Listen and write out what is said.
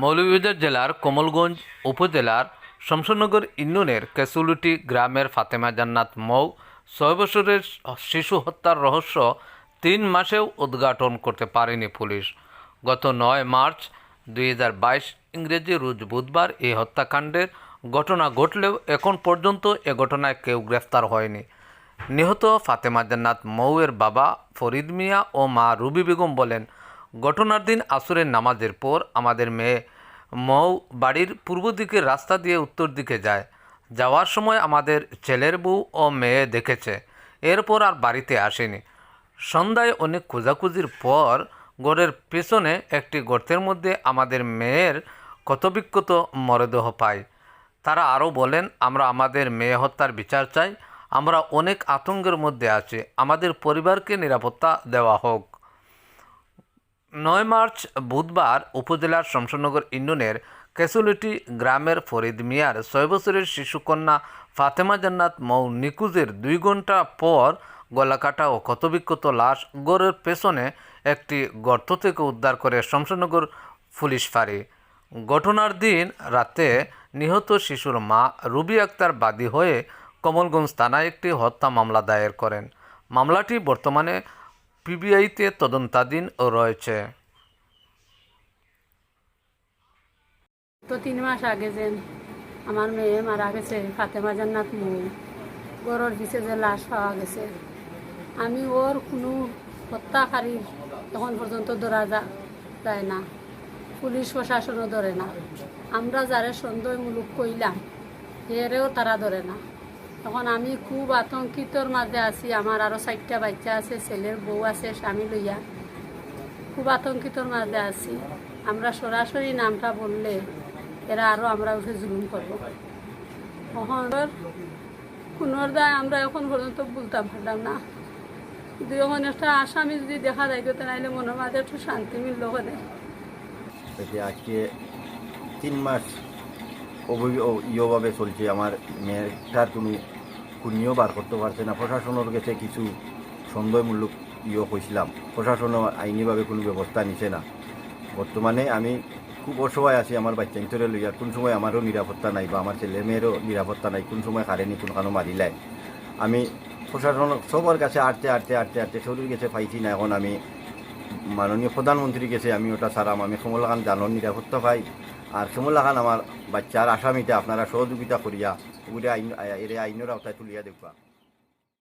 মৌলভীবাজার জেলার কমলগঞ্জ উপজেলার শমশনগর ইউনিয়নের কেসুলুটি গ্রামের ফাতেমা জান্নাত মৌ ৬ বছরের শিশু হত্যার রহস্য ৩ মাসেও উদ্ঘাটন করতে পারেনি পুলিশ। গত ৯ মার্চ ২০২২ ইংরেজি রোজ বুধবার এই হত্যাকাণ্ডের ঘটনা ঘটলেও এখন পর্যন্ত এ ঘটনায় কেউ গ্রেফতার হয়নি। নিহত ফাতেমা জান্নাত মৌয়ের বাবা ফরিদ মিয়া ও মা রুবি বেগম বলেন, ঘটনার দিন আসরের নামাজের পর আমাদের মেয়ে মৌ বাড়ির পূর্ব দিকের রাস্তা দিয়ে উত্তর দিকে যায়। যাওয়ার সময় আমাদের ছেলের বউ ও মেয়ে দেখেছে, এরপর আর বাড়িতে আসেনি। সন্ধ্যায় অনেক খোঁজাখুঁজির পর ঘরের পেছনে একটি গর্তের মধ্যে আমাদের মেয়ের ক্ষতবিক্ষত মরদেহ পাই। তারা আরও বলেন, আমরা আমাদের মেয়ে হত্যার বিচার চাই। আমরা অনেক আতঙ্কের মধ্যে আছি, আমাদের পরিবারকে নিরাপত্তা দেওয়া হোক। ৯ মার্চ বুধবার উপজেলার শমশনগর ইউনিয়নের কেসুলুটি গ্রামের ফরিদ মিয়ার ৬ বছরের শিশুকন্যা ফাতেমা জান্নাত মৌ নিখোঁজের ২ ঘন্টা পর গলাকাটা ও ক্ষতবিক্ষত লাশ ঘরের পেছনে একটি গর্ত থেকে উদ্ধার করে শমশনগর পুলিশ ফাঁড়ি। ঘটনার দিন রাতে নিহত শিশুর মা রুবি আক্তার বাদী হয়ে কমলগঞ্জ থানায় একটি হত্যা মামলা দায়ের করেন। মামলাটি বর্তমানে পিবিআইতে তদন্তাধীন রয়েছে। তো ৩ মাস আগে যে আমার মেয়ে মারা গেছে, ফাতেমা জান্নাত মৌ, গরুর পিছে যে লাশ পাওয়া গেছে, আমি ওর কোনো হত্যাকারী এখন পর্যন্ত ধরা যায় না, পুলিশ প্রশাসনও ধরে না। আমরা যারা সন্দেহমূলক কইলাম এরেও তারা ধরে না। তখন আমি খুব আতঙ্কিতর মাঝে আছি। আমার আরও 4টা বাচ্চা আছে, ছেলের বউ আছে, স্বামী লইয়া খুব আতঙ্কিতর মাঝে আছি। আমরা সরাসরি নামটা বললে এরা আরও আমরা উঠে জুলুম করবো। তখন কোনোর দায় আমরা এখন পর্যন্ত বলতে পারলাম না। কিন্তু এখন একটা আসামি যদি দেখা যায় তো নাইলে মনের মাঝে একটু শান্তি মিলল করে। আজকে 3 মাস ইয়েভাবে চলছে। আমার মেয়েটার কোনো খুনিও বার করতে পারছে না। প্রশাসনের কাছে কিছু সন্দেহমূলক কইছিলাম, প্রশাসনও আইনিভাবে কোনো ব্যবস্থা নিছে না। বর্তমানে আমি খুব অসহায় আছি। আমার বাচ্চা ভিতরে লইয়া কোন সময় আমারও নিরাপত্তা নাই বা আমার ছেলে মেয়েরও নিরাপত্তা নাই, কোন সময় হারেনি কোন কানো মারিলাই। আমি প্রশাসন সবার কাছে আটতে সরুর কাছে পাইছি না। এখন আমি মাননীয় প্রধানমন্ত্রীর কাছে আমি ওটা ছাড়াম। আমি কমলাকান জানোর নিরাপত্তা পাই, আর কমলাকান আমার বাচ্চার আসামিটা আপনারা সহযোগিতা করিয়া আইনের আওতায় তুলিয়া দেখবা।